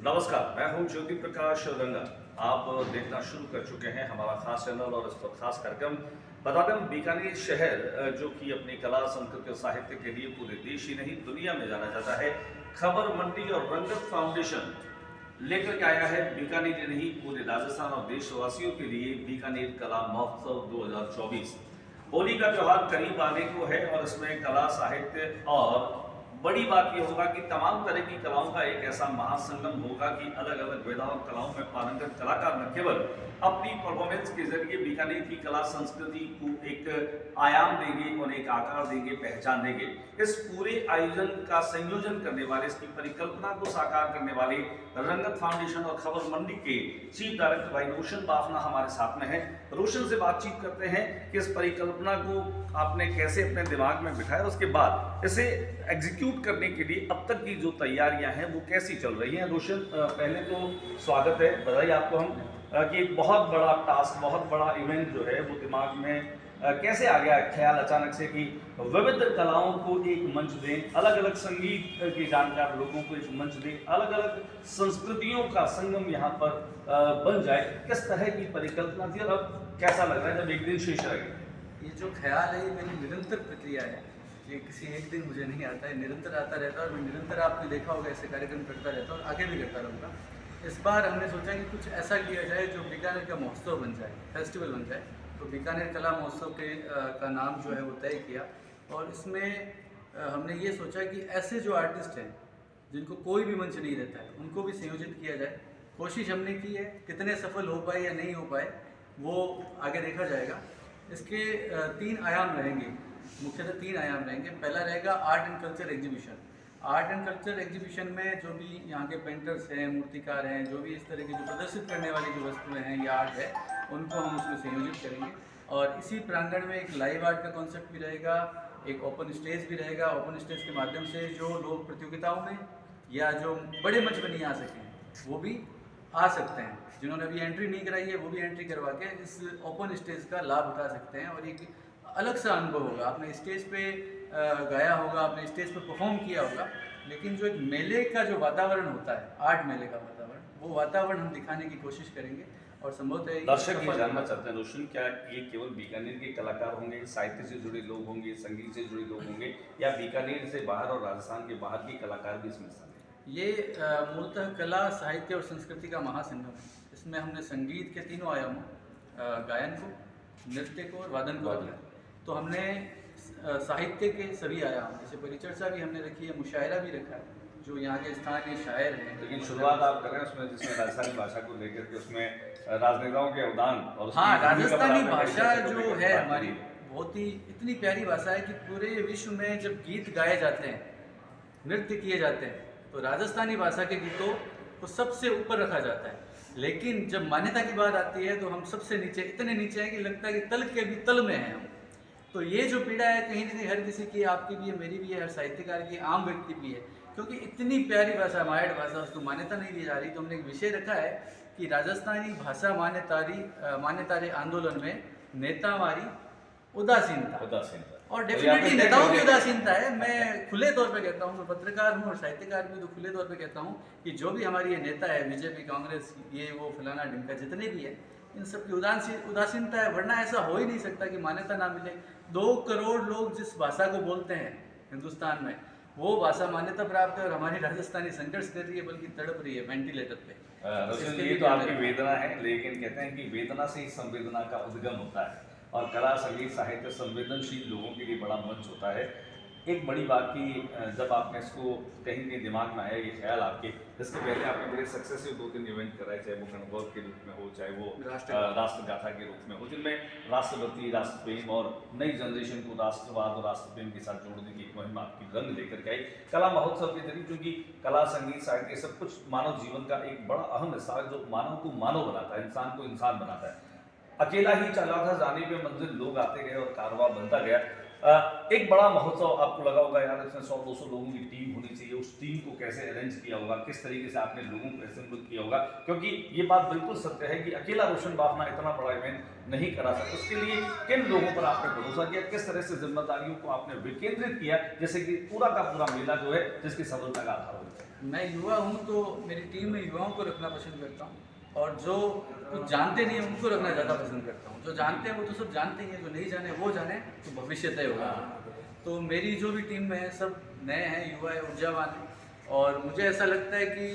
नमस्कार, मैं हूं ज्योति प्रकाश रंगा। आप देखना शुरू कर चुके हैं हमारा खास चैनल और इस पर खास कार्यक्रम। बता दें, बीकानेर शहर जो कि अपनी कला, संस्कृति और साहित्य के लिए पूरे देश ही नहीं दुनिया में जाना जाता है, खबर मंडी और रंगत फाउंडेशन लेकर के आया है बीकानेर ही नहीं पूरे राजस्थान और देशवासियों के लिए बीकानेर कला महोत्सव 2024। होली का त्योहार करीब आने को है और इसमें कला, साहित्य और बड़ी बात यह होगा कि तमाम तरह की कलाओं का एक ऐसा महासंगम होगा कि अलग अलग विधाओं कलाओं में पारंगत कलाकार न केवल अपनी परफॉर्मेंस के जरिए बीकानेर की कला संस्कृति को एक आयाम देंगे और एक आकार देंगे, पहचान देंगे। इस पूरे आयोजन का संयोजन करने वाले, इसकी परिकल्पना को साकार करने वाले रंगत फाउंडेशन और खबर मंडी के चीफ डायरेक्टर भाई रोशन बाफना हमारे साथ में है। रोशन से बातचीत करते हैं कि इस परिकल्पना को आपने कैसे अपने दिमाग में बिठाया, उसके बाद इसे एग्जीक्यूट करने के लिए अब तक की जो तैयारियां हैं वो कैसी चल रही हैं। रोशन, पहले तो स्वागत है, बधाई आपको हम कि एक बहुत बड़ा टास्क, बहुत बड़ा इवेंट जो है वो दिमाग में कैसे आ गया ख्याल अचानक से कि विविध कलाओं को एक मंच दें, अलग अलग संगीत के जानकार लोगों को एक मंच दें, अलग अलग संस्कृतियों का संगम यहाँ पर बन जाए। किस तरह की परिकल्पना थी और अब कैसा लग रहा है जब एक दिन शेष रह गया? ये जो ख्याल है ये मेरी निरंतर प्रक्रिया है। ये किसी एक दिन मुझे नहीं आता है, निरंतर आता रहता है और मैं निरंतर, आपने देखा होगा, ऐसे कार्यक्रम करता रहता हूँ और आगे भी करता रहूँगा। इस बार हमने सोचा कि कुछ ऐसा किया जाए जो बीकानेर का महोत्सव बन जाए, फेस्टिवल बन जाए। तो बीकानेर कला महोत्सव का नाम जो है वो तय किया और इसमें हमने ये सोचा कि ऐसे जो आर्टिस्ट हैं जिनको कोई भी मंच नहीं रहता है उनको भी संयोजित किया जाए। कोशिश हमने की है, कितने सफल हो पाए या नहीं हो पाए वो आगे देखा जाएगा। इसके 3 आयाम रहेंगे, मुख्यतः 3 आयाम रहेंगे। पहला रहेगा art and culture exhibition. Art and culture exhibition में जो भी यहाँ के पेंटर्स हैं, मूर्तिकार हैं, जो भी इस तरह की जो प्रदर्शित करने वाली जो वस्तुएं हैं या आर्ट है, उनको हम उसमें संयोजित करेंगे। और इसी प्रांगण में एक लाइव आर्ट का कॉन्सेप्ट भी रहेगा, एक ओपन स्टेज भी रहेगा। ओपन स्टेज के माध्यम से जो लोग प्रतियोगिताओं में या जो बड़े मंच में नहीं आ सकें वो भी आ सकते हैं। जिन्होंने अभी एंट्री नहीं कराई है वो भी एंट्री करवा के इस ओपन स्टेज का लाभ उठा सकते हैं और एक अलग सा अनुभव होगा। आपने स्टेज पे गाया होगा, आपने स्टेज पे परफॉर्म किया होगा, लेकिन जो एक मेले का जो वातावरण होता है, आर्ट मेले का वातावरण, वो वातावरण हम दिखाने की कोशिश करेंगे और संभवतः दर्शक ये जानना चाहते हैं रोशन, क्या ये केवल बीकानेर के कलाकार होंगे, साहित्य से जुड़े लोग होंगे, संगीत से जुड़े लोग होंगे, या बीकानेर से बाहर और राजस्थान के बाहर के कलाकार भी इसमें शामिल हैं? ये मूलतः कला, साहित्य और संस्कृति का महासंगम है। इसमें हमने संगीत के तीनों आयामों, गायन को, नृत्य को और वादन को रखा है। तो हमने साहित्य के सभी आयाम, जैसे परिचर्चा भी हमने रखी है, मुशायरा भी रखा है, जो यहाँ के स्थानीय शायर हैं। लेकिन शुरुआत आप कर रहे हैं उसमें, जिसमें राजस्थानी भाषा को लेकर के उसमें राजनेताओं के अवदान और हाँ, राजस्थानी भाषा को जो लेकर है बात हमारी, की है। बहुत ही इतनी प्यारी भाषा है कि पूरे विश्व में जब गीत गाए जाते हैं, नृत्य किए जाते हैं, तो राजस्थानी भाषा के गीतों को सबसे ऊपर रखा जाता है। लेकिन जब मान्यता की बात आती है तो हम सबसे नीचे, इतने नीचे हैं कि लगता है कि तल के भी तल में हैं हम। तो ये जो पीड़ा है कहीं ना कहीं हर किसी की, आपकी भी है, मेरी भी है, हर साहित्यकार की, आम व्यक्ति भी है, क्योंकि इतनी प्यारी भाषा, मायड़ भाषा, उसको मान्यता नहीं दी जा रही। तो हमने एक विषय रखा है कि राजस्थानी भाषा मान्यतारी आंदोलन में नेता मारी उदासीनता। और डेफिनेटली नेताओं की उदासीनता है। मैं खुले तौर पे कहता हूँ, मैं पत्रकार हूँ और साहित्यकार भी, तो खुले तौर पे कहता हूँ कि जो भी हमारी ये नेता है, बीजेपी, कांग्रेस, ये वो फलाना ढिमका, जितने भी है, इन सब की उदासीनता है। वरना ऐसा हो ही नहीं सकता कि मान्यता ना मिले। 2 करोड़ लोग जिस भाषा को बोलते हैं हिंदुस्तान में, वो भाषा मान्यता प्राप्त है और हमारी राजस्थानी संघर्ष कर रही है, बल्कि तड़प रही है वेंटिलेटर पे। ये तो आपकी वेदना है, लेकिन कहते हैं कि वेदना से ही संवेदना का उद्गम होता है और कला, संगीत, साहित्य संवेदनशील लोगों के लिए बड़ा मंच होता है। एक बड़ी बात की, जब आपने इसको कहीं कहीं दिमाग में आया ये ख्याल आपके, इसके पहले आपने बड़े सक्सेसिव 2-3 इवेंट कराए, चाहे वो गणगौर के रूप में हो, चाहे वो राष्ट्रगाथा के रूप में हो, जिनमें राष्ट्रभक्ति, राष्ट्र प्रेम और नई जनरेशन को राष्ट्रवाद और राष्ट्र प्रेम के साथ जोड़ने की एक मुहिम आपकी रंग लेकर के आई। कला महोत्सव के जरिए, क्योंकि कला, संगीत, साहित्य सब कुछ मानव जीवन का एक बड़ा अहम हिस्सा है, जो मानव को मानव बनाता है, इंसान को इंसान बनाता है। अकेला ही चला था, जाने पे मंजिल लोग आते गए और कारवां बनता गया। एक बड़ा महोत्सव आपको लगा होगा यार, इसमें 100-200 लोगों की टीम होनी चाहिए, उस टीम को कैसे अरेंज किया होगा, किस तरीके से आपने लोगों को असेंबल किया होगा, क्योंकि ये बात बिल्कुल सत्य है कि अकेला रोशन बाफना इतना बड़ा इवेंट नहीं करा सकता। उसके लिए किन लोगों पर आपने भरोसा किया, किस तरह से जिम्मेदारियों को आपने विकेंद्रित किया, जैसे कि पूरा का पूरा मेला जो है जिसकी सफलता का आधार हो? मैं युवा हूँ तो मेरी टीम में युवाओं को रखना पसंद करता हूँ, और जो कुछ जानते नहीं हैं उनको रखना ज़्यादा पसंद करता हूँ। जो जानते हैं वो तो सब जानते ही हैं, जो नहीं जाने वो जाने तो भविष्य तय होगा। तो मेरी जो भी टीम में है सब नए हैं, युवा है, ऊर्जावान है, और मुझे ऐसा लगता है कि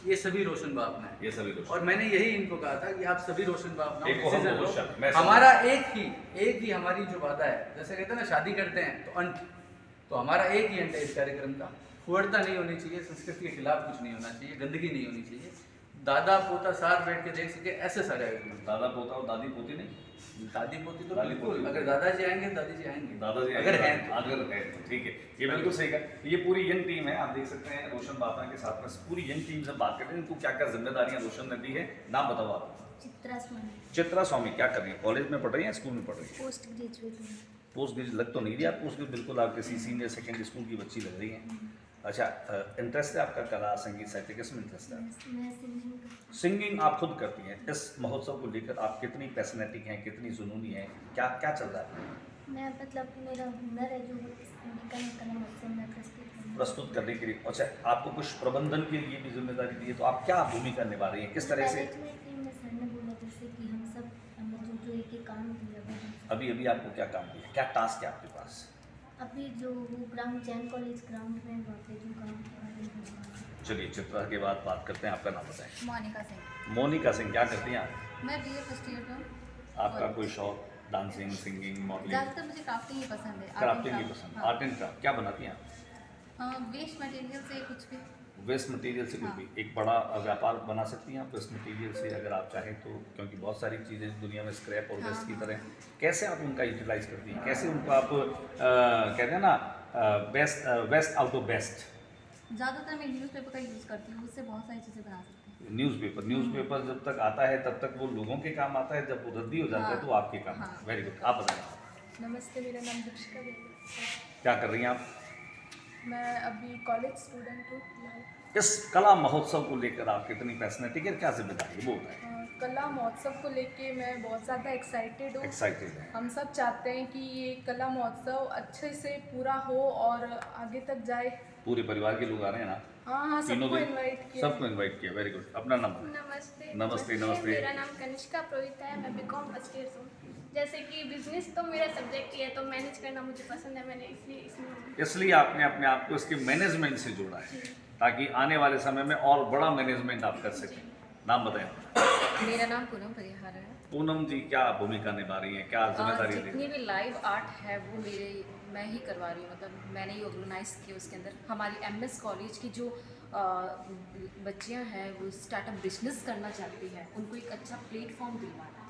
ये सभी रोशन बापना है। ये सभी रोशन, और मैंने यही इनको कहा था कि आप सभी रोशन बापना हो, एक को हम डिसीजन लो। रोशन, मैं हमारा एक ही हमारी जो वादा है, जैसे कहते हैं ना शादी करते हैं तो अंत, तो हमारा एक ही अंत है इस कार्यक्रम का। फुहड़ता नहीं होनी चाहिए, संस्कृति के खिलाफ कुछ नहीं होना चाहिए, गंदगी नहीं होनी चाहिए, दादा पोता साथ बैठ के देख सके, ऐसे सारे आयोजन। दादा पोता और दादी पोती नहीं, दादी पोती तो दादी बिल्कुल, पोती। अगर दादाजी आएंगे दादी जी आएंगे, दादाजी अगर हैं अगर है तो ठीक है, ये बिल्कुल सही कहा। ये पूरी यंग टीम है, आप देख सकते हैं रोशन बाफना के साथ में पूरी यंग टीम से बात करते हैं। इनको क्या क्या जिम्मेदारियां रोशन ने दी है, नाम बताओ आप। चित्रा स्वामी, चित्रा स्वामी क्या कर रही है, कॉलेज में पढ़ रही है, स्कूल में पढ़ रही है? पोस्ट ग्रेजुएट हूँ। पोस्ट ग्रेजुएट लग तो नहीं रही आप, पोस्ट ग्रेजुएट बिल्कुल आप किसी सीनियर सेकेंडरी स्कूल की बच्ची लग रही है। अच्छा, इंटरेस्ट है आपका कला संगीत साहित्य, किस में इंटरेस्ट है? मैं सिंगिंग करती सिंगिंग आप खुद करती हैं। इस महोत्सव को लेकर आप कितनी पैशनेटिक हैं, कितनी जुनूनी हैं, क्या क्या चल रहा है? हूँ। मैं मतलब मेरा हुनर है जो निकल कलम से मैं प्रस्तुत करने के लिए। अच्छा, आपको कुछ प्रबंधन के लिए भी जिम्मेदारी दी है, तो आप क्या भूमिका निभा रही हैं, किस तरह से? टीम में सर ने बोला जैसे कि हम सब हमें जो जो एक काम दिया वो हम अभी अभी आपको क्या काम दिया, क्या टास्क है आपके पास? अभी जो वो ग्राउंड जैन कॉलेज ग्राउंड में वहाँ पे जो काम कर रहे हैं। चलिए, चित्रा के बाद बात करते हैं, आपका नाम बताएं। मोनिका सिंह। मोनिका सिंह, क्या करती हैं आप? मैं बीए फर्स्ट ईयर में हूँ। आपका कोई शौक, डांसिंग, सिंगिंग, मॉडलिंग? ज़्यादातर मुझे क्राफ्टिंग ही पसंद है। क्राफ्टिंग ही पसंद, आर्ट एंड क्राफ्ट। क्या बनाती हैं आप? वेस्ट मटेरियल से कुछ भी। वेस्ट मटेरियल से कुछ हाँ। भी एक बड़ा व्यापार बना सकती हैं आप वेस्ट मटेरियल से, अगर आप चाहें तो, क्योंकि बहुत सारी चीज़ें दुनिया में स्क्रैप और वेस्ट की हाँ। तरह। कैसे आप उनका यूटिलाइज करती हैं, कैसे उनको आप कहते हैं ना वेस्ट आउट ऑफ बेस्ट? ज़्यादातर मैं न्यूज़पेपर का यूज़ करती हूँ, उससे बहुत सारी चीज़ें बना सकती हूँ। न्यूज़पेपर जब तक आता है तब तक वो लोगों के काम आता है, जब वो रद्दी हो जाता है हाँ। तो आपके काम। हाँ। वेरी गुड, आप बताएं। नमस्ते, मेरा नाम दीक्षिका देवी है। क्या कर रही हैं आप? मैं अभी कॉलेज स्टूडेंट हूँ फिलहाल। इस कला महोत्सव को लेकर आप कितनी पैशनेटिक है, क्या जिम्मेदारी है वो बताएं। कला महोत्सव को लेके मैं बहुत ज़्यादा एक्साइटेड हूँ। एक्साइटेड है। हम सब चाहते हैं कि ये कला महोत्सव अच्छे से पूरा हो और आगे तक जाए। पूरे परिवार के लोग आ रहे हैं ना? हाँ, तीनों सबको दिन? इनवाइट किया। सबको इनवाइट किया, वेरी गुड। अपना नंबर? नमस्ते। नमस्ते, नमस्ते। मेरा नाम कनिष्का पुरोहित है, मैं बीकॉम फर्स्ट ईयर से हूँ। जैसे कि बिजनेस तो मेरा सब्जेक्ट ही है, तो मैनेज करना मुझे पसंद है, मैंने इसलिए आपने अपने आप को इसके मैनेजमेंट से जोड़ा है, ताकि आने वाले समय में और बड़ा मैनेजमेंट आप कर सकें। नाम बताएं। मेरा नाम पूनम परिहार है। पूनम जी, क्या भूमिका निभा रही हैं, क्या जिम्मेदारी दी? जितनी भी लाइव आर्ट है वो मैं ही करवा रही हूँ, मतलब मैंने ही ऑर्गेनाइज किया। उसके अंदर हमारी एमएस कॉलेज की जो बच्चियाँ हैं वो स्टार्टअप बिजनेस करना चाहती हैं, उनको एक अच्छा प्लेटफॉर्म दिलवाना है।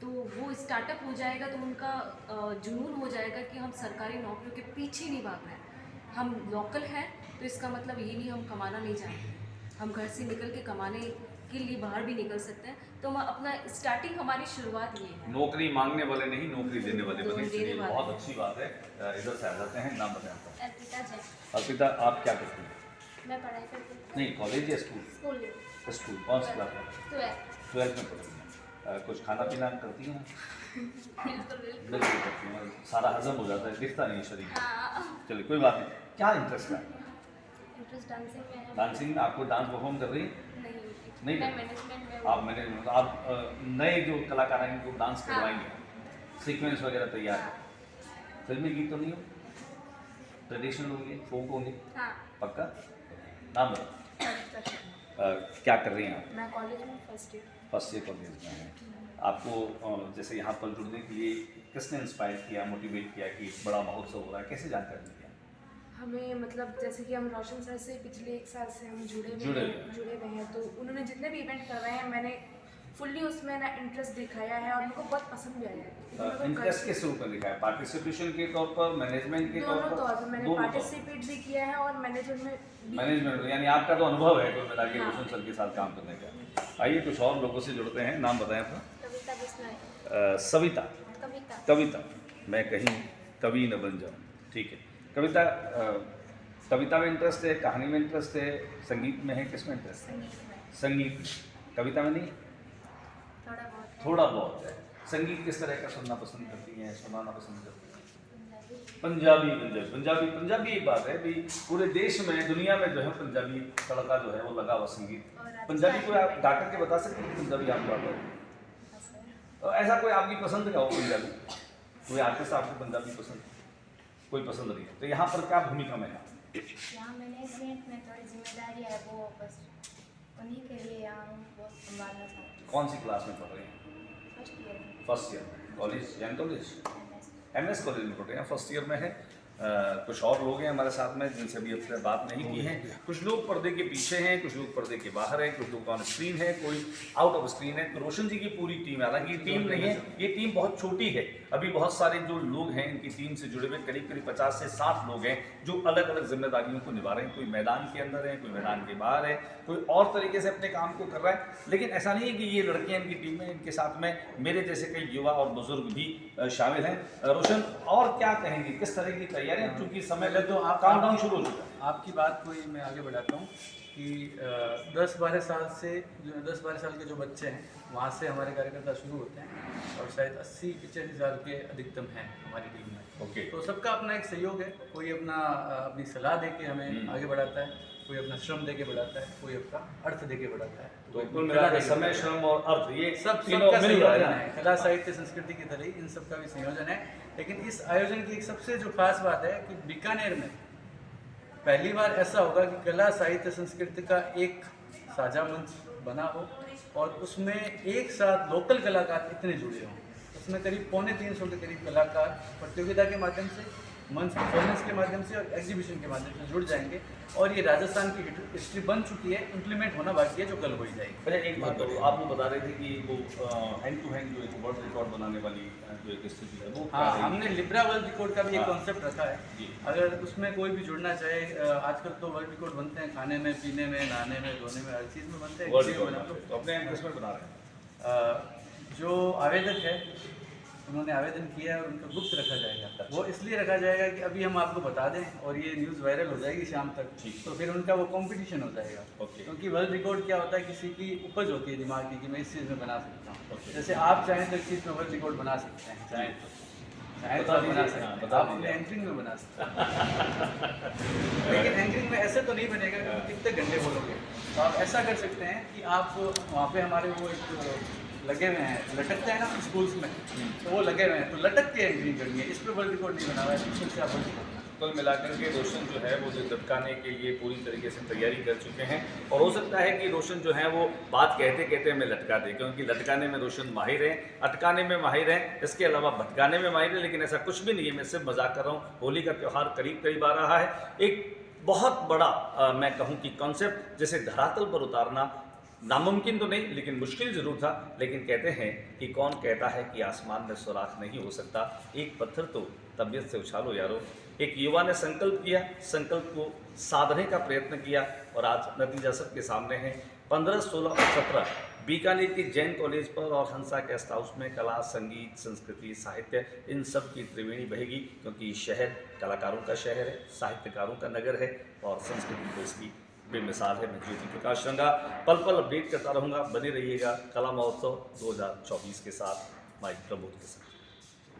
तो वो स्टार्टअप हो जाएगा तो उनका जुनून हो जाएगा कि हम सरकारी नौकरियों के पीछे नहीं भाग रहे हैं, हम लोकल हैं। तो इसका मतलब ये नहीं हम कमाना नहीं जानते, हम घर से निकल के कमाने के लिए बाहर भी निकल सकते हैं। तो हम अपना स्टार्टिंग हमारी शुरुआत ये है। नौकरी मांगने वाले नहीं, नौकरी देने वाले बने, देने इसलिए वाले। बहुत अच्छी बात है। इधर से आ जाते हैं, नाम बताएं आपका। अर्पिता जैन। अर्पिता, आप क्या करती हैं? मैं पढ़ाई करती हूँ। नहीं, कॉलेज या स्कूल? स्कूल स्कूल, कौन सी क्लास में? 12th। 12th में पढ़ती हैं। कुछ खाना पीना करती हैं? बिल्कुल बिल्कुल। बिल्कुल करती हैं, सारा हजम हो जाता है, दिखता नहीं है शरीर। हाँ, चलिए, कोई बात नहीं। क्या इंटरेस्ट है? इंटरेस्ट डांसिंग में है। डांसिंग में आपको डांस परफॉर्म कर रही है? नहीं मैं करती। मैनेजमेंट में आप मैंने आप नए जो कलाकार आएंगे उनको डांस करवाएंगे, सीक्वेंस वगैरह तैयार है। फिल्मी गीत तो नहीं हो, ट्रेडिशनल होंगे, फोक होंगे? हाँ। पक्का? नाम बताओ। क्या कर रही हैं आप? मैं कॉलेज में first year. First year college में हैं। आपको जैसे यहाँ पर जुड़ने के लिए किसने इंस्पायर किया, मोटिवेट किया कि एक बड़ा महोत्सव हो रहा है, कैसे जानकारी दी? हमें मतलब जैसे कि हम रोशन सर से पिछले 1 साल से हम जुड़े जुड़े हुए हैं, तो उन्होंने जितने भी इवेंट करवाए हैं मैंने फुल्ली उसमें ना इंटरेस्ट दिखाया है और उनको बहुत पसंद भी आया है। इंटरेस्ट किस रूप में दिखाया, पार्टिसिपेशन के तौर पर, मैनेजमेंट के दोनों तौर पर मैंने दोनों तौर। पार्टिसिपेट भी किया है और मैनेजमेंट में भी। मैनेजमेंट, यानी आपका तो अनुभव है कुल मिला के हाँ। रोशन सर के साथ काम करने का। आइए कुछ और लोगों से जुड़ते हैं, नाम बताएं अपना। कविता बिश्नोई। सविता, कविता। कविता, मैं कहीं कवि न बन जाऊं, ठीक है। कविता में इंटरेस्ट है, कहानी में इंटरेस्ट है, संगीत में है, किस में इंटरेस्ट है? संगीत में संगीत में, कविता में नहीं? थोड़ा बहुत है। थोड़ा बहुत है। संगीत किस तरह का सुनना पसंद करती हैं, सुनाना पसंद करती हैं? पंजाबी। पंजाबी एक बात है भी, पूरे देश में, दुनिया में जो है पंजाबी तड़का जो है वो लगा हुआ संगीत। और पंजाबी राजस्थानी को आप में गा करके बता सकते हैं पंजाबी आप गाते हो? पसंद। ऐसा कोई आपकी पसंद का हो पंजाबी, कोई आर्टिस्ट आपको पंजाबी पसंद, कोई पसंद नहीं है, तो यहाँ पर क्या भूमिका में है? यहाँ मैनेजमेंट में थोड़ी जिम्मेदारी है, वो बस उन्हीं के लिए यहाँ हूँ, वो संभालना चाहती हूँ। कौन सी क्लास में पढ़ रहे हैं? फर्स्ट ईयर में फर्स्ट ईयर में, कॉलेज यानी कॉलेज MS। MS कॉलेज में पढ़ रहे हैं, फर्स्ट ईयर में है। कुछ और लोग हैं हमारे साथ में जिनसे अभी अब तक बात नहीं की है। कुछ लोग पर्दे के पीछे हैं, कुछ लोग पर्दे के बाहर हैं, कुछ लोग ऑन स्क्रीन है, कोई आउट ऑफ स्क्रीन है। तो रोशन जी की पूरी टीम, हालांकि ये टीम नहीं है, ये टीम बहुत छोटी है। अभी बहुत सारे जो लोग हैं इनकी टीम से जुड़े हुए करीब 50 से 60 लोग हैं जो अलग अलग जिम्मेदारियों को निभा रहे हैं। कोई मैदान के अंदर है, कोई मैदान के बाहर है, कोई और तरीके से अपने काम को कर रहा है। लेकिन ऐसा नहीं है कि ये लड़कियां इनकी टीम में, इनके साथ में मेरे जैसे कई युवा और बुजुर्ग भी शामिल हैं। रोशन, और क्या कहेंगे, किस तरह की तैयारियां, क्योंकि समय पहले तो आप काउंटडाउन शुरू हो चुका है। आपकी बात को ही मैं आगे बढ़ाता हूँ कि 10-12 साल से 10-12 साल के जो बच्चे हैं वहाँ से हमारे कार्यकर्ता शुरू होते हैं और शायद 80-85 साल के अधिकतम हैं हमारी टीम में। ओके। तो सबका अपना एक सहयोग है, कोई अपनी सलाह दे के हमें आगे बढ़ाता है, कोई अपना श्रम दे के बढ़ाता है, कोई अपना अर्थ दे के बढ़ाता है। तो कुल मिलाकर समय, श्रम और अर्थ, ये सब तीनों सबका मिल रहा है संयोजन ना? है। कला साहित्य संस्कृति की तरह ही इन सब का भी संयोजन है। लेकिन इस आयोजन की एक सबसे जो खास बात है कि बीकानेर में पहली बार ऐसा होगा कि कला साहित्य संस्कृति का एक साझा मंच बना हो और उसमें एक साथ लोकल कलाकार इतने जुड़े हों। उसमें करीब 350 के करीब कलाकार प्रतियोगिता के माध्यम से, मंच परफॉर्मेंस के माध्यम से और एग्जीबिशन के माध्यम से जुड़ जाएंगे और ये राजस्थान की हिस्ट्री बन चुकी है, इम्प्लीमेंट होना बाकी है, जो कल हो ही जाएगी। पहले एक बात तो आप वो बता रहे थे कि वो हैंड टू हैंड जो एक वर्ल्ड रिकॉर्ड बनाने वाली जो एक स्थिति है वो क्या हाँ, है? हमने लिब्रा वर्ल्ड रिकॉर्ड का भी एक हाँ। कॉन्सेप्ट रखा है। जी। अगर उसमें कोई भी जुड़ना चाहे, आजकल तो वर्ल्ड रिकॉर्ड बनते हैं खाने में, पीने में, नहाने में, धोने में, हर चीज़ में बनते हैं। वर्ल्ड किसी में रिकॉर्ड बना लो। तो अपने इंटरेस्ट में बना रहे हैं। जो आवेदक है उन्होंने आवेदन किया है और उनका गुप्त रखा जाएगा। वो इसलिए रखा जाएगा कि अभी हम आपको बता दें और ये न्यूज़ वायरल हो जाएगी शाम तक, ठीक। तो फिर उनका वो कंपटीशन हो जाएगा। ओके। क्योंकि वर्ल्ड रिकॉर्ड क्या होता है, किसी की उपज होती है दिमाग की कि मैं इस चीज़ में बना सकता हूँ। ओके। जैसे आप चाहें तो एक चीज़ में वर्ल्ड रिकॉर्ड बना सकते हैं, चाहें तो बता आप बना दीजिए, सकते हाँ, हैं, बता आप दीजिए। अपने एंकरिंग में बना सकते हैं। लेकिन एंकरिंग में ऐसे तो नहीं बनेगा कि आप कितने घंटे बोलोगे। तो आप ऐसा कर सकते हैं कि आप वहाँ पे हमारे वो एक लगे हुए हैं, लटकते हैं ना स्कूल्स में, तो वो लगे हुए हैं, तो लटक के एंकरिंग करनी है। इस पर वर्ल्ड रिकॉर्ड नहीं बना हुआ है, पीछे से आप वर्ल्ड रिकॉर्ड। कुल मिलाकर के रोशन जो है वो लटकाने के लिए पूरी तरीके से तैयारी कर चुके हैं और हो सकता है कि रोशन जो है वो बात कहते कहते हमें लटका दे, क्योंकि लटकाने में रोशन माहिर है, अटकाने में माहिर है, इसके अलावा भटकाने में माहिर है। लेकिन ऐसा कुछ भी नहीं है, मैं सिर्फ मजाक कर रहा हूँ। होली का त्यौहार करीब करीब आ रहा है, एक बहुत बड़ा मैं कहूँ कि कॉन्सेप्ट जिसे धरातल पर उतारना नामुमकिन तो नहीं लेकिन मुश्किल ज़रूर था। लेकिन कहते हैं कि कौन कहता है कि आसमान में सुराख नहीं हो सकता, एक पत्थर तो तबीयत से उछालो यारो। एक युवा ने संकल्प किया, संकल्प को साधने का प्रयत्न किया और आज नतीजा सबके सामने है। 15, 16 और 17 बीकानेर के जैन कॉलेज पर और हंसा गेस्ट हाउस में कला, संगीत, संस्कृति, साहित्य, इन सब की त्रिवेणी बहेगी, क्योंकि शहर कलाकारों का शहर है, साहित्यकारों का नगर है और संस्कृति को इसकी बेमिसाल है। मैं ज्योति प्रकाश रंगा पल पल अपडेट करता रहूँगा। बने रहिएगा कला महोत्सव 2024 के साथ, माइक प्रबोध के साथ।